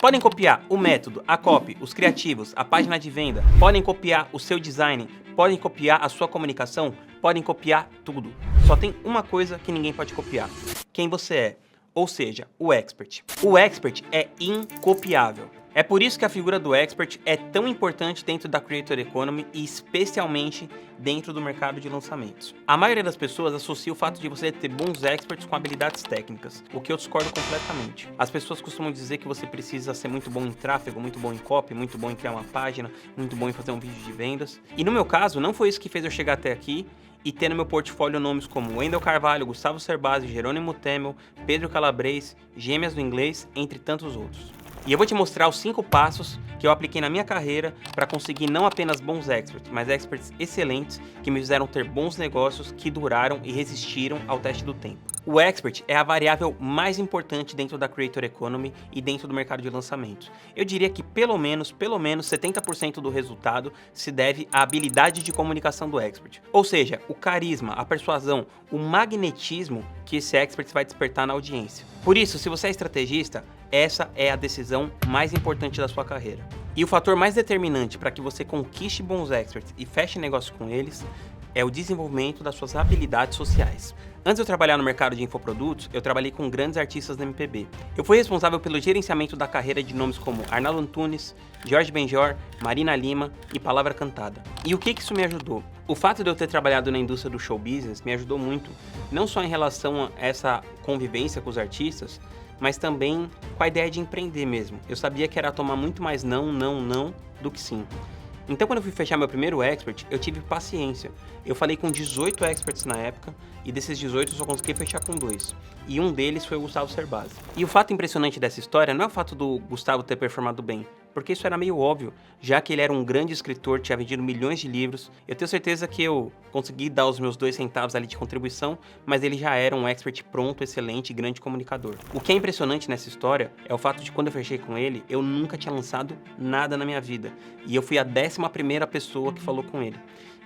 Podem copiar o método, a copy, os criativos, a página de venda, podem copiar o seu design, podem copiar a sua comunicação, podem copiar tudo. Só tem uma coisa que ninguém pode copiar: quem você é, ou seja, o expert. O expert é incopiável. É por isso que a figura do expert é tão importante dentro da Creator Economy e especialmente dentro do mercado de lançamentos. A maioria das pessoas associa o fato de você ter bons experts com habilidades técnicas, o que eu discordo completamente. As pessoas costumam dizer que você precisa ser muito bom em tráfego, muito bom em copy, muito bom em criar uma página, muito bom em fazer um vídeo de vendas. E no meu caso, não foi isso que fez eu chegar até aqui e ter no meu portfólio nomes como Wendel Carvalho, Gustavo Cerbasi, Jerônimo Temel, Pedro Calabres, Gêmeas do Inglês, entre tantos outros. E eu vou te mostrar os 5 passos que eu apliquei na minha carreira para conseguir não apenas bons experts, mas experts excelentes que me fizeram ter bons negócios que duraram e resistiram ao teste do tempo. O expert é a variável mais importante dentro da Creator Economy e dentro do mercado de lançamentos. Eu diria que pelo menos 70% do resultado se deve à habilidade de comunicação do expert. Ou seja, o carisma, a persuasão, o magnetismo que esse expert vai despertar na audiência. Por isso, se você é estrategista, essa é a decisão mais importante da sua carreira. E o fator mais determinante para que você conquiste bons experts e feche negócio com eles é o desenvolvimento das suas habilidades sociais. Antes de eu trabalhar no mercado de infoprodutos, eu trabalhei com grandes artistas da MPB. Eu fui responsável pelo gerenciamento da carreira de nomes como Arnaldo Antunes, Jorge Benjor, Marina Lima e Palavra Cantada. E o que isso me ajudou? O fato de eu ter trabalhado na indústria do show business me ajudou muito, não só em relação a essa convivência com os artistas, mas também com a ideia de empreender mesmo. Eu sabia que era tomar muito mais não do que sim. Então, quando eu fui fechar meu primeiro expert, eu tive paciência. Eu falei com 18 experts na época, e desses 18 eu só consegui fechar com 2. E um deles foi o Gustavo Cerbasi. E o fato impressionante dessa história não é o fato do Gustavo ter performado bem, porque isso era meio óbvio, já que ele era um grande escritor, tinha vendido milhões de livros. Eu tenho certeza que eu consegui dar os meus 2 centavos ali de contribuição, mas ele já era um expert pronto, excelente e grande comunicador. O que é impressionante nessa história é o fato de quando eu fechei com ele, eu nunca tinha lançado nada na minha vida. E eu fui a 11ª pessoa que falou com ele.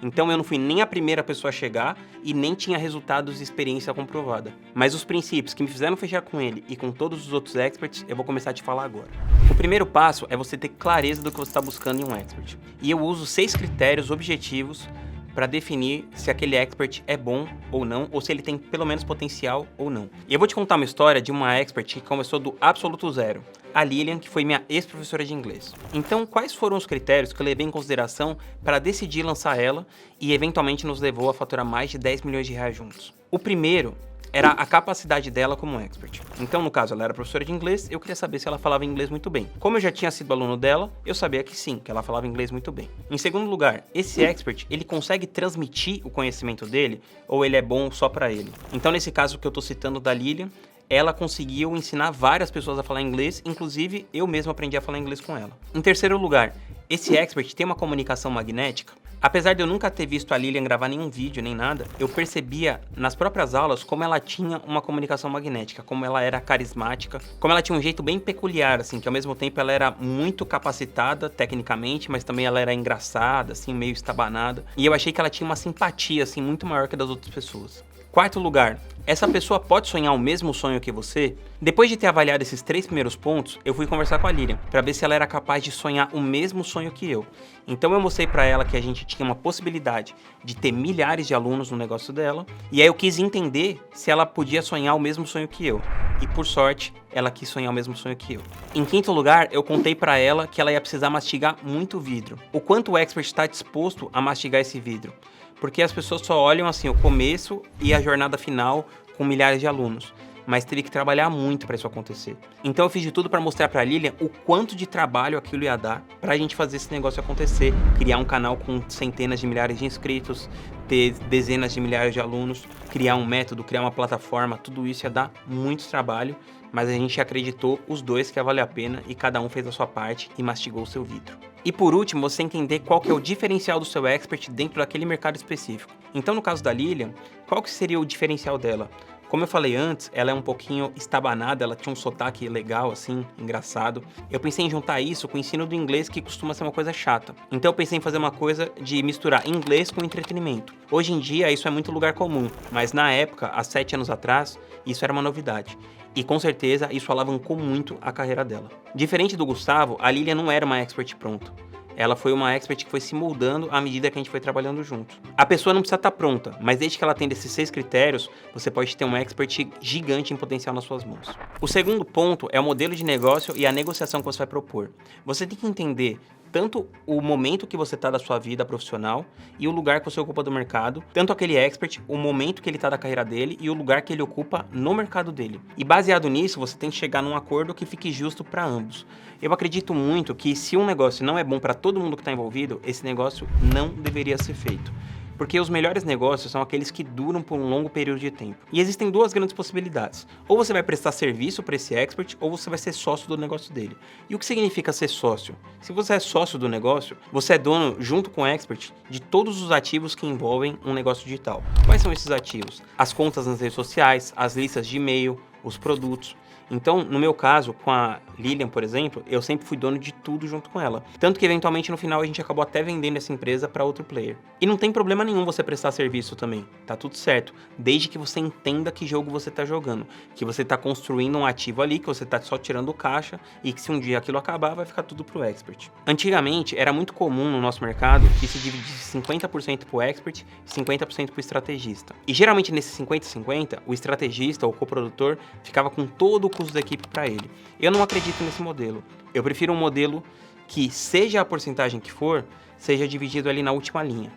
Então eu não fui nem a primeira pessoa a chegar e nem tinha resultados e experiência comprovada. Mas os princípios que me fizeram fechar com ele e com todos os outros experts, eu vou começar a te falar agora. O primeiro passo é você ter clareza do que você está buscando em um expert. E eu uso 6 critérios objetivos para definir se aquele expert é bom ou não, ou se ele tem pelo menos potencial ou não. E eu vou te contar uma história de uma expert que começou do absoluto zero, a Lilian, que foi minha ex-professora de inglês. Então, quais foram os critérios que eu levei em consideração para decidir lançar ela e eventualmente nos levou a faturar mais de 10 milhões de reais juntos? O primeiro era a capacidade dela como expert. Então, no caso, ela era professora de inglês, eu queria saber se ela falava inglês muito bem. Como eu já tinha sido aluno dela, eu sabia que sim, que ela falava inglês muito bem. Em segundo lugar, esse expert, ele consegue transmitir o conhecimento dele ou ele é bom só para ele? Então, nesse caso que eu tô citando da Lilian, ela conseguiu ensinar várias pessoas a falar inglês, inclusive eu mesmo aprendi a falar inglês com ela. Em terceiro lugar, esse expert tem uma comunicação magnética. Apesar de eu nunca ter visto a Lilian gravar nenhum vídeo nem nada, eu percebia nas próprias aulas como ela tinha uma comunicação magnética, como ela era carismática, como ela tinha um jeito bem peculiar, assim, que ao mesmo tempo ela era muito capacitada tecnicamente, mas também ela era engraçada, assim, meio estabanada. E eu achei que ela tinha uma simpatia, assim, muito maior que a das outras pessoas. Quarto lugar, essa pessoa pode sonhar o mesmo sonho que você? Depois de ter avaliado esses 3 primeiros pontos, eu fui conversar com a Lilian para ver se ela era capaz de sonhar o mesmo sonho que eu. Então eu mostrei para ela que a gente tinha uma possibilidade de ter milhares de alunos no negócio dela, e aí eu quis entender se ela podia sonhar o mesmo sonho que eu. E por sorte, ela quis sonhar o mesmo sonho que eu. Em quinto lugar, eu contei para ela que ela ia precisar mastigar muito vidro. O quanto o expert está disposto a mastigar esse vidro? Porque as pessoas só olham assim o começo e a jornada final com milhares de alunos, mas teve que trabalhar muito para isso acontecer. Então eu fiz de tudo para mostrar para a Lilian o quanto de trabalho aquilo ia dar para a gente fazer esse negócio acontecer, criar um canal com centenas de milhares de inscritos, ter dezenas de milhares de alunos, criar um método, criar uma plataforma, tudo isso ia dar muito trabalho, mas a gente acreditou os dois que ia valer a pena e cada um fez a sua parte e mastigou o seu vidro. E por último, você entender qual que é o diferencial do seu expert dentro daquele mercado específico. Então, no caso da Lilian, qual que seria o diferencial dela? Como eu falei antes, ela é um pouquinho estabanada, ela tinha um sotaque legal, assim, engraçado. Eu pensei em juntar isso com o ensino do inglês, que costuma ser uma coisa chata. Então eu pensei em fazer uma coisa de misturar inglês com entretenimento. Hoje em dia isso é muito lugar comum, mas na época, há 7 anos atrás, isso era uma novidade. E com certeza isso alavancou muito a carreira dela. Diferente do Gustavo, a Lilian não era uma expert pronta. Ela foi uma expert que foi se moldando à medida que a gente foi trabalhando junto. A pessoa não precisa estar pronta, mas desde que ela tenha esses 6 critérios, você pode ter um expert gigante em potencial nas suas mãos. O segundo ponto é o modelo de negócio e a negociação que você vai propor. Você tem que entender tanto o momento que você está da sua vida profissional e o lugar que você ocupa do mercado, tanto aquele expert, o momento que ele está da carreira dele e o lugar que ele ocupa no mercado dele. E baseado nisso, você tem que chegar num acordo que fique justo para ambos. Eu acredito muito que se um negócio não é bom para todo mundo que está envolvido, esse negócio não deveria ser feito. Porque os melhores negócios são aqueles que duram por um longo período de tempo. E existem duas grandes possibilidades. Ou você vai prestar serviço para esse expert, ou você vai ser sócio do negócio dele. E o que significa ser sócio? Se você é sócio do negócio, você é dono, junto com o expert, de todos os ativos que envolvem um negócio digital. Quais são esses ativos? As contas nas redes sociais, as listas de e-mail, os produtos. Então, no meu caso, com a Lilian, por exemplo, eu sempre fui dono de tudo junto com ela. Tanto que, eventualmente, no final, a gente acabou até vendendo essa empresa para outro player. E não tem problema nenhum você prestar serviço também, tá tudo certo. Desde que você entenda que jogo você tá jogando. Que você tá construindo um ativo ali, que você tá só tirando caixa e que se um dia aquilo acabar, vai ficar tudo pro expert. Antigamente, era muito comum no nosso mercado que se dividisse 50% pro expert e 50% pro estrategista. E geralmente, nesse 50-50, o estrategista ou coprodutor ficava com todo o custo da equipe para ele. Eu não acredito nesse modelo. Eu prefiro um modelo que, seja a porcentagem que for, seja dividido ali na última linha.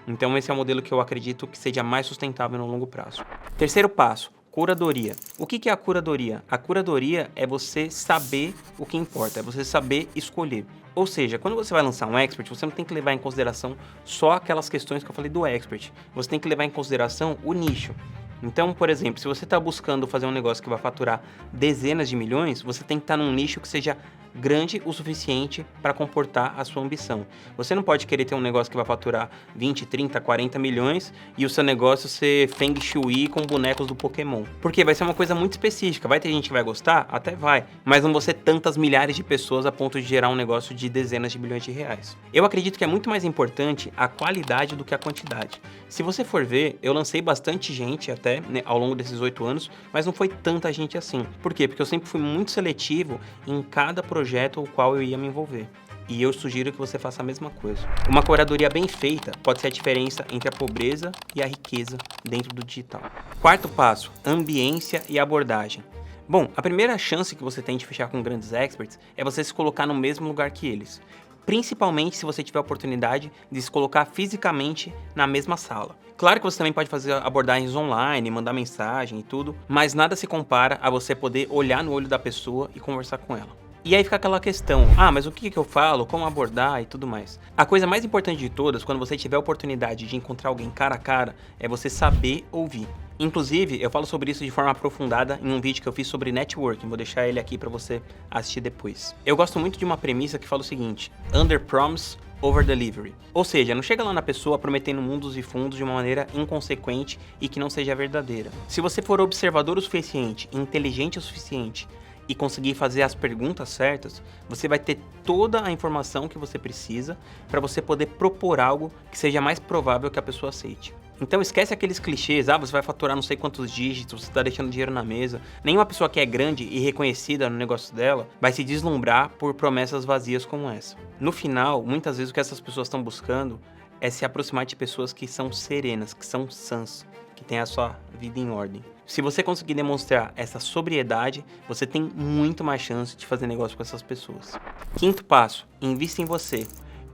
Então esse é o modelo que eu acredito que seja mais sustentável no longo prazo. Terceiro passo, curadoria. O que é a curadoria? A curadoria é você saber o que importa, é você saber escolher. Ou seja, quando você vai lançar um expert, você não tem que levar em consideração só aquelas questões que eu falei do expert. Você tem que levar em consideração o nicho. Então, por exemplo, se você está buscando fazer um negócio que vai faturar dezenas de milhões, você tem que estar num nicho que seja grande o suficiente para comportar a sua ambição. Você não pode querer ter um negócio que vai faturar 20, 30, 40 milhões e o seu negócio ser Feng Shui com bonecos do Pokémon. Porque vai ser uma coisa muito específica. Vai ter gente que vai gostar? Até vai. Mas não vão ser tantas milhares de pessoas a ponto de gerar um negócio de dezenas de milhões de reais. Eu acredito que é muito mais importante a qualidade do que a quantidade. Se você for ver, eu lancei bastante gente até, né, ao longo desses 8 anos, mas não foi tanta gente assim. Por quê? Porque eu sempre fui muito seletivo em cada projeto o qual eu ia me envolver. E eu sugiro que você faça a mesma coisa. Uma curadoria bem feita pode ser a diferença entre a pobreza e a riqueza dentro do digital. Quarto passo, ambiência e abordagem. Bom, a primeira chance que você tem de fechar com grandes experts é você se colocar no mesmo lugar que eles. Principalmente se você tiver a oportunidade de se colocar fisicamente na mesma sala. Claro que você também pode fazer abordagens online, mandar mensagem e tudo, mas nada se compara a você poder olhar no olho da pessoa e conversar com ela. E aí fica aquela questão, mas o que eu falo, como abordar e tudo mais. A coisa mais importante de todas, quando você tiver a oportunidade de encontrar alguém cara a cara, é você saber ouvir. Inclusive, eu falo sobre isso de forma aprofundada em um vídeo que eu fiz sobre networking, vou deixar ele aqui para você assistir depois. Eu gosto muito de uma premissa que fala o seguinte, under promise, over delivery. Ou seja, não chega lá na pessoa prometendo mundos e fundos de uma maneira inconsequente e que não seja verdadeira. Se você for observador o suficiente, inteligente o suficiente, e conseguir fazer as perguntas certas, você vai ter toda a informação que você precisa para você poder propor algo que seja mais provável que a pessoa aceite. Então esquece aqueles clichês, você vai faturar não sei quantos dígitos, você está deixando dinheiro na mesa. Nenhuma pessoa que é grande e reconhecida no negócio dela vai se deslumbrar por promessas vazias como essa. No final, muitas vezes o que essas pessoas estão buscando é se aproximar de pessoas que são serenas, que são sãs, que têm a sua vida em ordem. Se você conseguir demonstrar essa sobriedade, você tem muito mais chance de fazer negócio com essas pessoas. Quinto passo, invista em você.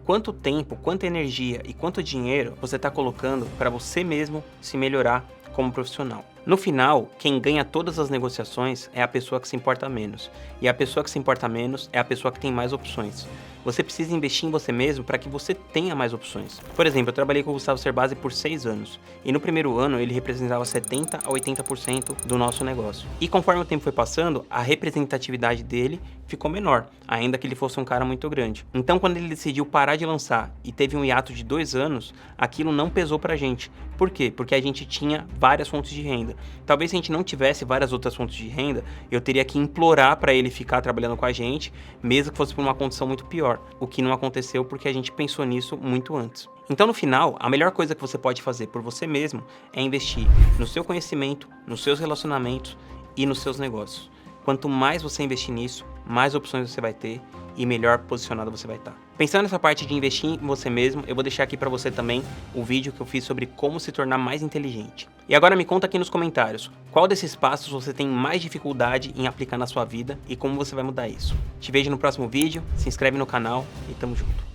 Quanto tempo, quanta energia e quanto dinheiro você está colocando para você mesmo se melhorar como profissional? No final, quem ganha todas as negociações é a pessoa que se importa menos. E a pessoa que se importa menos é a pessoa que tem mais opções. Você precisa investir em você mesmo para que você tenha mais opções. Por exemplo, eu trabalhei com o Gustavo Cerbasi por 6 anos. E no primeiro ano ele representava 70 a 80% do nosso negócio. E conforme o tempo foi passando, a representatividade dele ficou menor, ainda que ele fosse um cara muito grande. Então, quando ele decidiu parar de lançar e teve um hiato de 2 anos, aquilo não pesou pra gente. Por quê? Porque a gente tinha várias fontes de renda. Talvez se a gente não tivesse várias outras fontes de renda, eu teria que implorar para ele ficar trabalhando com a gente, mesmo que fosse por uma condição muito pior. O que não aconteceu porque a gente pensou nisso muito antes. Então, no final, a melhor coisa que você pode fazer por você mesmo é investir no seu conhecimento, nos seus relacionamentos e nos seus negócios. Quanto mais você investir nisso, mais opções você vai ter e melhor posicionado você vai estar. Pensando nessa parte de investir em você mesmo, eu vou deixar aqui para você também o vídeo que eu fiz sobre como se tornar mais inteligente. E agora me conta aqui nos comentários, qual desses passos você tem mais dificuldade em aplicar na sua vida e como você vai mudar isso. Te vejo no próximo vídeo, se inscreve no canal e tamo junto.